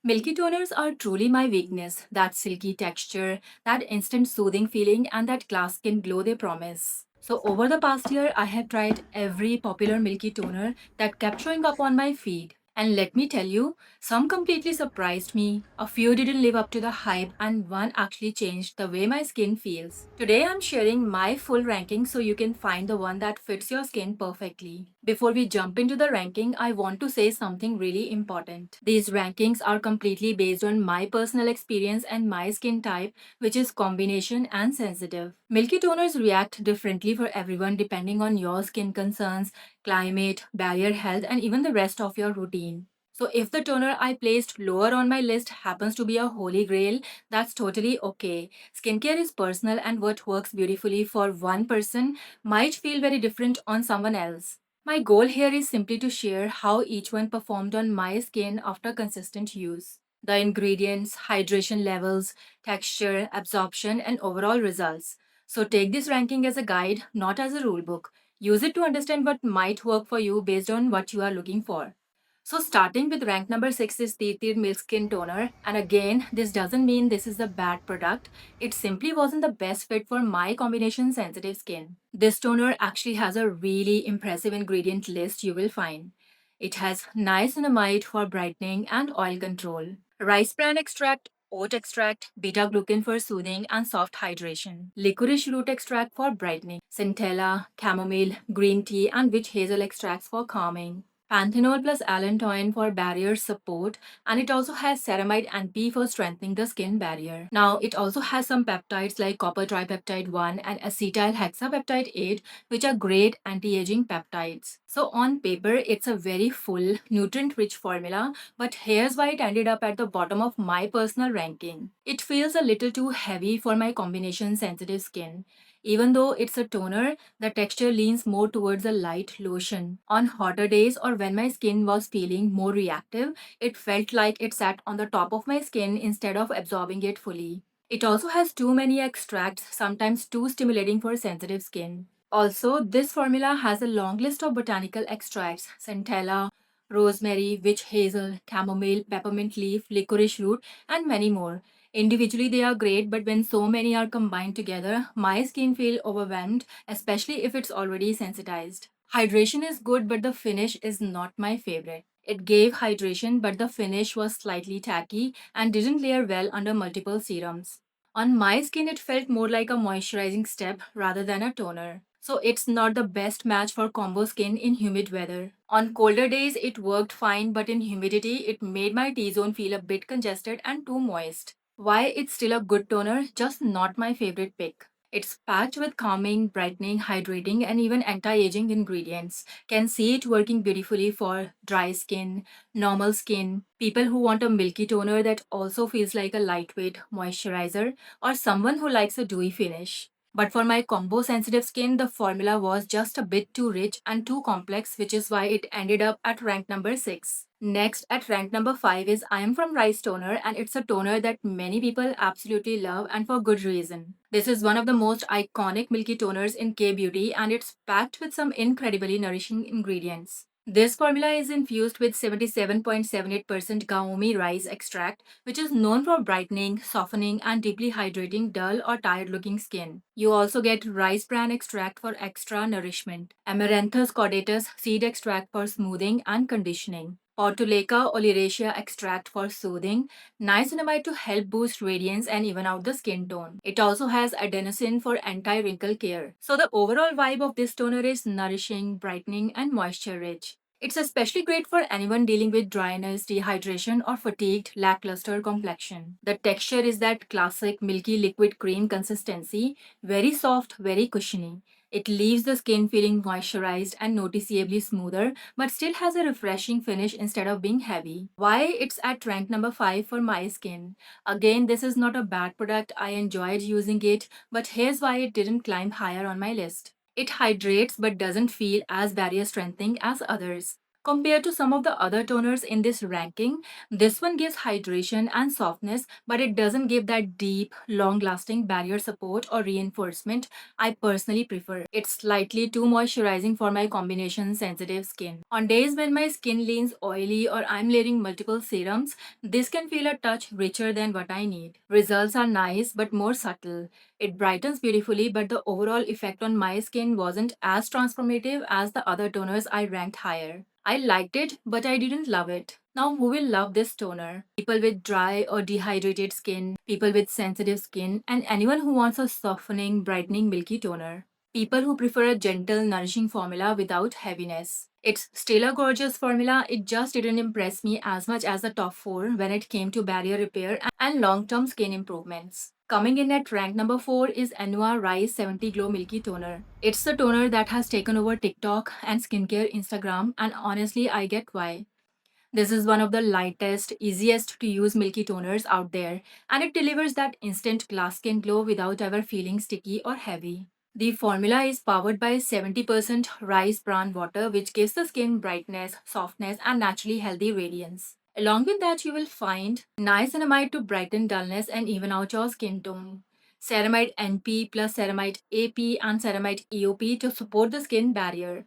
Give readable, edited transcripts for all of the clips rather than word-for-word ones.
Milky toners are truly my weakness. That silky texture, that instant soothing feeling, and that glass skin glow they promise. So, over the past year, I have tried every popular milky toner that kept showing up on my feed. And let me tell you, some completely surprised me, a few didn't live up to the hype, and one actually changed the way my skin feels. Today, I'm sharing my full ranking so you can find the one that fits your skin perfectly. Before we jump into the ranking, I want to say something really important. These rankings are completely based on my personal experience and my skin type, which is combination and sensitive. Milky toners react differently for everyone depending on your skin concerns, climate, barrier health, and even the rest of your routine. So, if the toner I placed lower on my list happens to be a holy grail, that's totally okay. Skincare is personal, and what works beautifully for one person might feel very different on someone else. My goal here is simply to share how each one performed on my skin after consistent use. The ingredients, hydration levels, texture, absorption, and overall results. So take this ranking as a guide, not as a rulebook. Use it to understand what might work for you based on what you are looking for. So starting with rank number 6 is Titir Milk Skin Toner. And again, this doesn't mean this is a bad product. It simply wasn't the best fit for my combination sensitive skin. This toner actually has a really impressive ingredient list you will find. It has niacinamide for brightening and oil control, rice bran extract, oat extract, beta glucan for soothing and soft hydration, licorice root extract for brightening, centella, chamomile, green tea, and witch hazel extracts for calming. Panthenol plus allantoin for barrier support, and it also has ceramide and P for strengthening the skin barrier. Now, it also has some peptides like copper tripeptide 1 and acetyl hexapeptide 8, which are great anti-aging peptides. So, on paper, it's a very full, nutrient-rich formula, but here's why it ended up at the bottom of my personal ranking. It feels a little too heavy for my combination sensitive skin. Even though it's a toner, the texture leans more towards a light lotion. On hotter days or when my skin was feeling more reactive, it felt like it sat on the top of my skin instead of absorbing it fully. It also has too many extracts, sometimes too stimulating for sensitive skin. Also, this formula has a long list of botanical extracts: centella, rosemary, witch hazel, chamomile, peppermint leaf, licorice root, and many more. Individually, they are great, but when so many are combined together, my skin feels overwhelmed, especially if it's already sensitized. Hydration is good, but the finish is not my favorite. It gave hydration, but the finish was slightly tacky and didn't layer well under multiple serums. On my skin, it felt more like a moisturizing step rather than a toner. So it's not the best match for combo skin in humid weather. On colder days, it worked fine, but in humidity, it made my T-zone feel a bit congested and too moist. Why it's still a good toner, just not my favorite pick. It's packed with calming, brightening, hydrating, and even anti-aging ingredients. Can see it working beautifully for dry skin, normal skin, people who want a milky toner that also feels like a lightweight moisturizer, or someone who likes a dewy finish. But for my combo sensitive skin, the formula was just a bit too rich and too complex, which is why it ended up at rank number 6. Next, at rank number 5 is I Am From Rice Toner, and it's a toner that many people absolutely love and for good reason. This is one of the most iconic milky toners in K beauty, and it's packed with some incredibly nourishing ingredients. This formula is infused with 77.78% Gaomi rice extract, which is known for brightening, softening, and deeply hydrating dull or tired looking skin. You also get rice bran extract for extra nourishment, Amaranthus caudatus seed extract for smoothing and conditioning, Portulaca oleracea extract for soothing, niacinamide to help boost radiance and even out the skin tone. It also has adenosine for anti-wrinkle care. So the overall vibe of this toner is nourishing, brightening, and moisture rich. It's especially great for anyone dealing with dryness, dehydration, or fatigued, lackluster complexion. The texture is that classic milky liquid cream consistency, very soft, very cushiony. It leaves the skin feeling moisturized and noticeably smoother, but still has a refreshing finish instead of being heavy. Why it's at rank number 5 for my skin. Again, this is not a bad product. I enjoyed using it, but here's why it didn't climb higher on my list. It hydrates but doesn't feel as barrier strengthening as others. Compared to some of the other toners in this ranking, this one gives hydration and softness, but it doesn't give that deep, long lasting barrier support or reinforcement I personally prefer. It's slightly too moisturizing for my combination sensitive skin. On days when my skin leans oily or I'm layering multiple serums, this can feel a touch richer than what I need. Results are nice but more subtle. It brightens beautifully, but the overall effect on my skin wasn't as transformative as the other toners I ranked higher. I liked it, but I didn't love it. Now, who will love this toner? People with dry or dehydrated skin, people with sensitive skin, and anyone who wants a softening, brightening, milky toner. People who prefer a gentle, nourishing formula without heaviness. It's still a gorgeous formula, it just didn't impress me as much as the top 4 when it came to barrier repair and long term skin improvements. Coming in at rank number 4 is Anua Rise 70 Glow Milky Toner. It's the toner that has taken over TikTok and skincare Instagram, and honestly, I get why. This is one of the lightest, easiest to use milky toners out there, and it delivers that instant glass skin glow without ever feeling sticky or heavy. The formula is powered by 70% rice bran water, which gives the skin brightness, softness, and naturally healthy radiance. Along with that, you will find niacinamide to brighten dullness and even out your skin tone. Ceramide NP plus ceramide AP and ceramide EOP to support the skin barrier.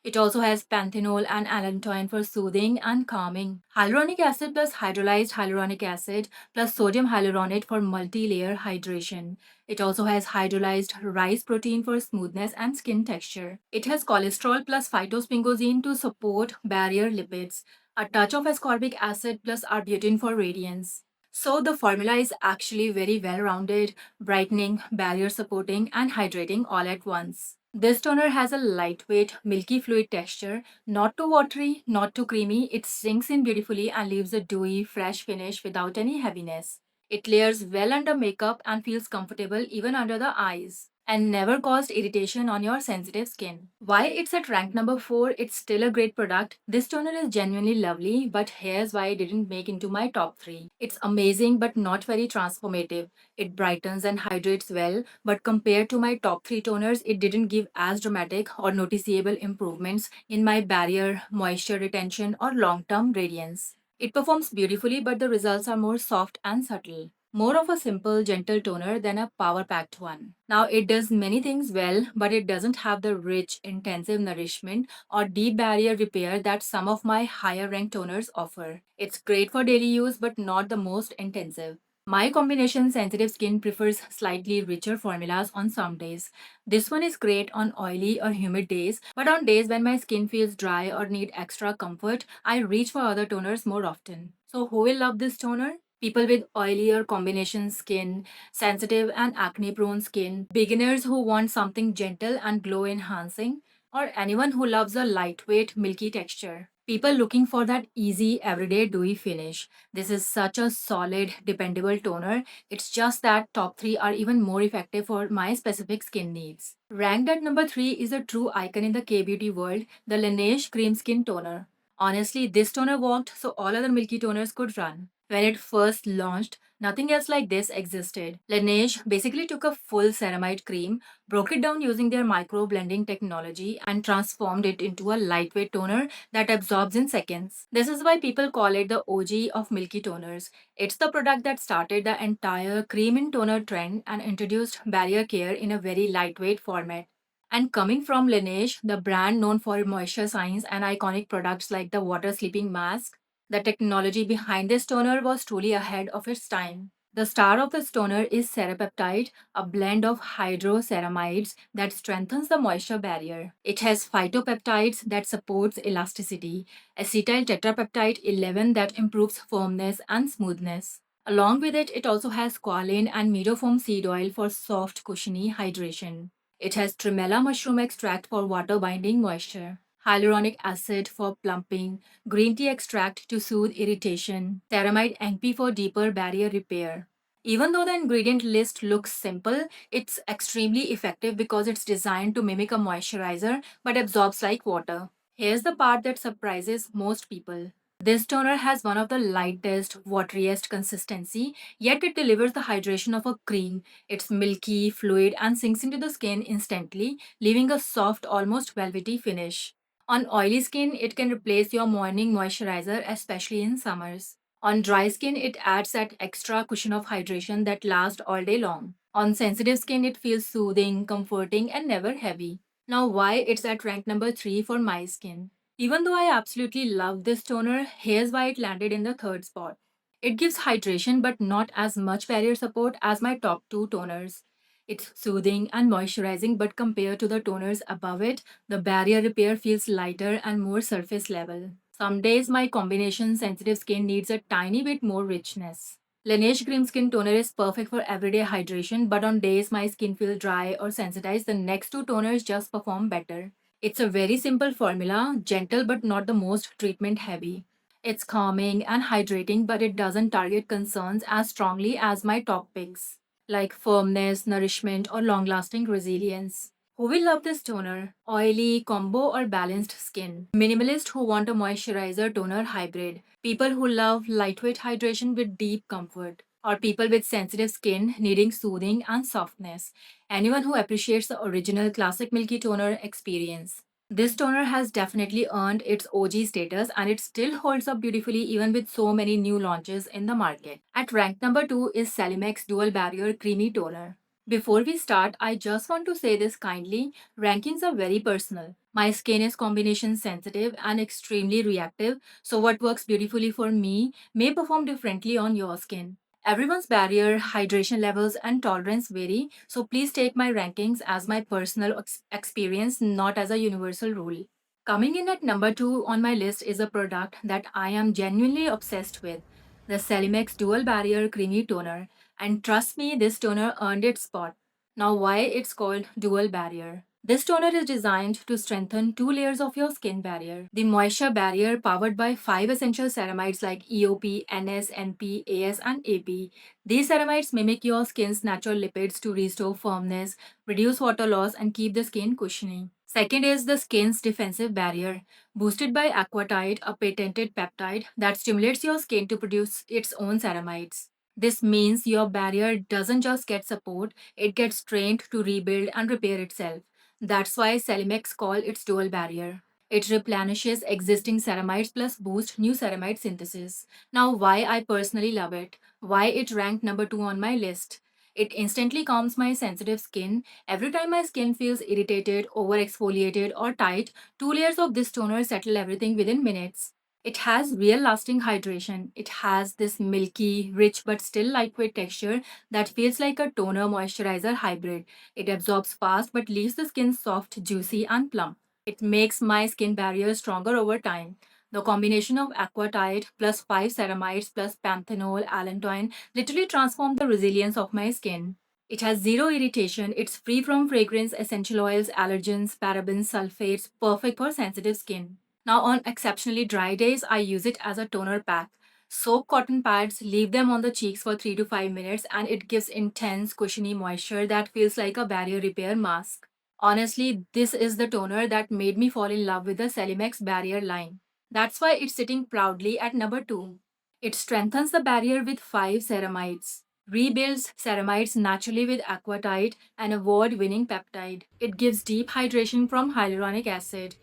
It also has panthenol and allantoin for soothing and calming. Hyaluronic acid plus hydrolyzed hyaluronic acid plus sodium hyaluronate for multi-layer hydration. It also has hydrolyzed rice protein for smoothness and skin texture. It has cholesterol plus phytospingozine to support barrier lipids. A touch of ascorbic acid plus arbutin for radiance. So the formula is actually very well rounded, brightening, barrier supporting, and hydrating all at once. This toner has a lightweight, milky fluid texture, not too watery, not too creamy. It sinks in beautifully and leaves a dewy, fresh finish without any heaviness. It layers well under makeup and feels comfortable even under the eyes and never caused irritation on your sensitive skin. Why it's at rank number 4, it's still a great product. This toner is genuinely lovely, but here's why it didn't make into my top 3. It's amazing but not very transformative. It brightens and hydrates well, but compared to my top 3 toners, it didn't give as dramatic or noticeable improvements in my barrier, moisture retention, or long term radiance. It performs beautifully, but the results are more soft and subtle. More of a simple, gentle toner than a power packed one. Now, it does many things well, but it doesn't have the rich, intensive nourishment or deep barrier repair that some of my higher ranked toners offer. It's great for daily use, but not the most intensive. My combination sensitive skin prefers slightly richer formulas on some days. This one is great on oily or humid days, but on days when my skin feels dry or need extra comfort, I reach for other toners more often. So, who will love this toner? People with oily or combination skin, sensitive and acne prone skin, beginners who want something gentle and glow enhancing, or anyone who loves a lightweight, milky texture. People looking for that easy, everyday, dewy finish. This is such a solid, dependable toner. It's just that top 3 are even more effective for my specific skin needs. Ranked at number 3 is a true icon in the K-beauty world, the Laneige Cream Skin Toner. Honestly, this toner worked so all other milky toners could run. When it first launched, nothing else like this existed. Laneige basically took a full ceramide cream, broke it down using their micro blending technology, and transformed it into a lightweight toner that absorbs in seconds. This is why people call it the OG of milky toners. It's the product that started the entire cream in toner trend and introduced barrier care in a very lightweight format. And coming from Laneige, the brand known for moisture science and iconic products like the water sleeping mask, the technology behind this toner was truly ahead of its time. The star of this toner is Serapeptide, a blend of hydroceramides that strengthens the moisture barrier. It has phytopeptides that supports elasticity, acetyl tetrapeptide 11 that improves firmness and smoothness. Along with it, it also has squalane and meadowfoam seed oil for soft, cushiony hydration. It has tremella mushroom extract for water binding moisture, hyaluronic acid for plumping, green tea extract to soothe irritation, ceramide NP for deeper barrier repair. Even though the ingredient list looks simple, it's extremely effective because it's designed to mimic a moisturizer but absorbs like water. Here's the part that surprises most people. This toner has one of the lightest, wateriest consistency, yet it delivers the hydration of a cream. It's milky, fluid, and sinks into the skin instantly, leaving a soft, almost velvety finish. On oily skin, it can replace your morning moisturizer, especially in summers. On dry skin, it adds that extra cushion of hydration that lasts all day long. On sensitive skin, it feels soothing, comforting, and never heavy. Now, why it's at rank number 3 for my skin? Even though I absolutely love this toner, here's why it landed in the third spot. It gives hydration but not as much barrier support as my top two toners. It's soothing and moisturizing, but compared to the toners above it, the barrier repair feels lighter and more surface level. Some days my combination sensitive skin needs a tiny bit more richness. Laneige Cream Skin Toner is perfect for everyday hydration, but on days my skin feels dry or sensitized, the next two toners just perform better. It's a very simple formula, gentle but not the most treatment heavy. It's calming and hydrating, but it doesn't target concerns as strongly as my top picks, like firmness, nourishment, or long lasting resilience. Who will love this toner? Oily, combo, or balanced skin? Minimalist who want a moisturizer toner hybrid. People who love lightweight hydration with deep comfort. Or people with sensitive skin needing soothing and softness. Anyone who appreciates the original classic milky toner experience. This toner has definitely earned its OG status and it still holds up beautifully even with so many new launches in the market. At rank number 2 is Celimex Dual Barrier Creamy Toner. Before we start, I just want to say this kindly, rankings are very personal. My skin is combination sensitive and extremely reactive, so what works beautifully for me may perform differently on your skin. Everyone's barrier, hydration levels, and tolerance vary, so please take my rankings as my personal experience, not as a universal rule. Coming in at number 2 on my list is a product that I am genuinely obsessed with, the Celimex Dual Barrier Creamy Toner. And trust me, this toner earned its spot. Now, why it's called Dual Barrier? This toner is designed to strengthen two layers of your skin barrier. The moisture barrier, powered by five essential ceramides like EOP, NS, NP, AS, and AP. These ceramides mimic your skin's natural lipids to restore firmness, reduce water loss, and keep the skin cushiony. Second is the skin's defensive barrier, boosted by Aquatide, a patented peptide that stimulates your skin to produce its own ceramides. This means your barrier doesn't just get support, it gets trained to rebuild and repair itself. That's why Celimex call its dual barrier. It replenishes existing ceramides plus boosts new ceramide synthesis. Now, why I personally love it, why it ranked number 2 on my list. It instantly calms my sensitive skin. Every time my skin feels irritated, over exfoliated, or tight, two layers of this toner settle everything within minutes. It has real lasting hydration. It has this milky, rich, but still lightweight texture that feels like a toner moisturizer hybrid. It absorbs fast but leaves the skin soft, juicy, and plump. It makes my skin barrier stronger over time. The combination of Aquatide plus 5 ceramides plus panthenol allantoin literally transformed the resilience of my skin. It has zero irritation, it's free from fragrance, essential oils, allergens, parabens, sulfates, perfect for sensitive skin. Now, on exceptionally dry days, I use it as a toner pack. Soak cotton pads, leave them on the cheeks for 3 to 5 minutes, and it gives intense, cushiony moisture that feels like a barrier repair mask. Honestly, this is the toner that made me fall in love with the Celimex barrier line. That's why it's sitting proudly at number 2. It strengthens the barrier with 5 ceramides, rebuilds ceramides naturally with Aquatide, an award winning peptide. It gives deep hydration from hyaluronic acid.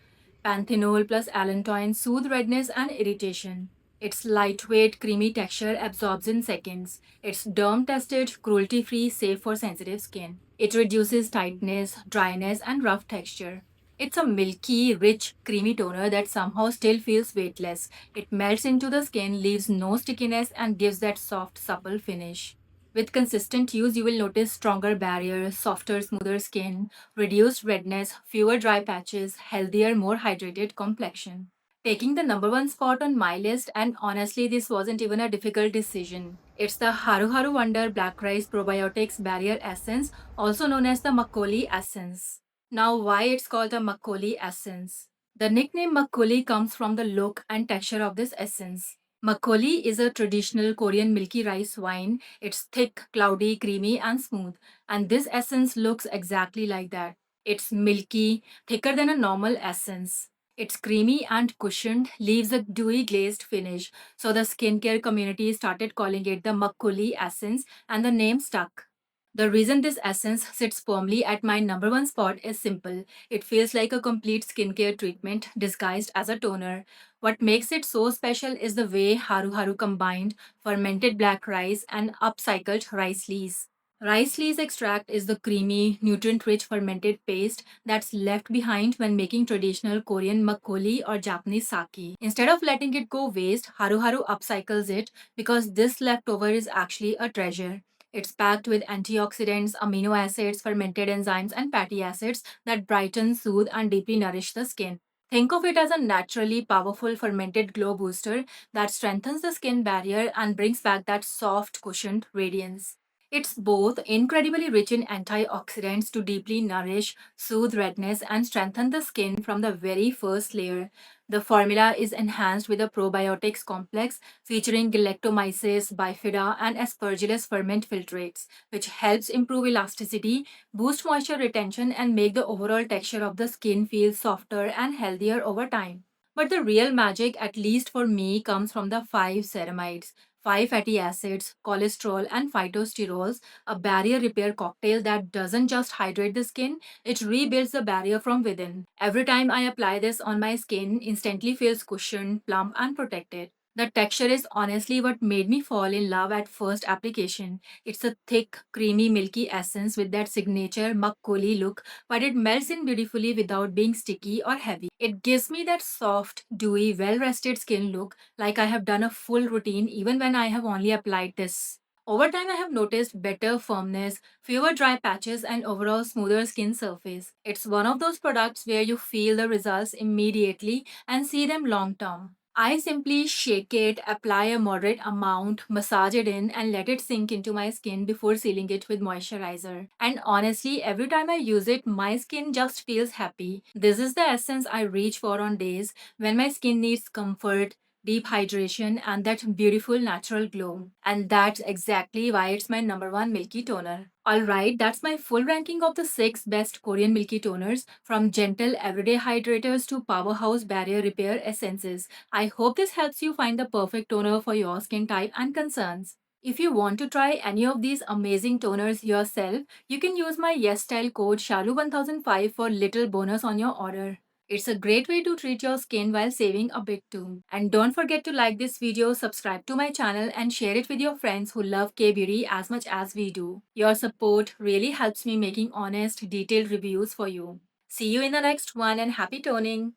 Panthenol plus allantoin soothe redness and irritation. Its lightweight, creamy texture absorbs in seconds. It's derm tested, cruelty free, safe for sensitive skin. It reduces tightness, dryness, and rough texture. It's a milky, rich, creamy toner that somehow still feels weightless. It melts into the skin, leaves no stickiness, and gives that soft, supple finish. With consistent use, you will notice stronger barrier, softer, smoother skin, reduced redness, fewer dry patches, healthier, more hydrated complexion. Taking the number 1 spot on my list, and honestly, this wasn't even a difficult decision. It's the Haru Haru Wonder Black Rice Probiotics Barrier Essence, also known as the Makgeolli Essence. Now, why it's called the Makgeolli Essence? The nickname Makgeolli comes from the look and texture of this essence. Makgeolli is a traditional Korean milky rice wine. It's thick, cloudy, creamy, and smooth. And this essence looks exactly like that. It's milky, thicker than a normal essence. It's creamy and cushioned, leaves a dewy glazed finish. So the skincare community started calling it the Makgeolli essence, and the name stuck. The reason this essence sits firmly at my number one spot is simple. It feels like a complete skincare treatment disguised as a toner. What makes it so special is the way Haru Haru combined fermented black rice and upcycled rice lees. Rice lees extract is the creamy, nutrient rich fermented paste that's left behind when making traditional Korean makgeolli or Japanese sake. Instead of letting it go waste, Haru Haru upcycles it because this leftover is actually a treasure. It's packed with antioxidants, amino acids, fermented enzymes, and fatty acids that brighten, soothe, and deeply nourish the skin. Think of it as a naturally powerful fermented glow booster that strengthens the skin barrier and brings back that soft, cushioned radiance. It's both incredibly rich in antioxidants to deeply nourish, soothe redness, and strengthen the skin from the very first layer. The formula is enhanced with a probiotics complex featuring Galactomyces bifida and Aspergillus ferment filtrates, which helps improve elasticity, boost moisture retention, and make the overall texture of the skin feel softer and healthier over time. But the real magic, at least for me, comes from the five ceramides. Five fatty acids, cholesterol, and phytosterols, a barrier repair cocktail that doesn't just hydrate the skin, it rebuilds the barrier from within. Every time I apply this on my skin, instantly feels cushioned, plump, and protected. The texture is honestly what made me fall in love at first application. It's a thick, creamy, milky essence with that signature makgeolli look, but it melts in beautifully without being sticky or heavy. It gives me that soft, dewy, well rested skin look like I have done a full routine even when I have only applied this. Over time, I have noticed better firmness, fewer dry patches, and overall smoother skin surface. It's one of those products where you feel the results immediately and see them long term. I simply shake it, apply a moderate amount, massage it in, and let it sink into my skin before sealing it with moisturizer. And honestly, every time I use it, my skin just feels happy. This is the essence I reach for on days when my skin needs comfort, deep hydration, and that beautiful natural glow. And that's exactly why it's my number one milky toner. Alright, that's my full ranking of the 6 best Korean milky toners, from gentle everyday hydrators to powerhouse barrier repair essences. I hope this helps you find the perfect toner for your skin type and concerns. If you want to try any of these amazing toners yourself, you can use my YesStyle code SHALU1005 for little bonus on your order. It's a great way to treat your skin while saving a bit too. And don't forget to like this video, subscribe to my channel, and share it with your friends who love K-beauty as much as we do. Your support really helps me making honest, detailed reviews for you. See you in the next one, and happy toning!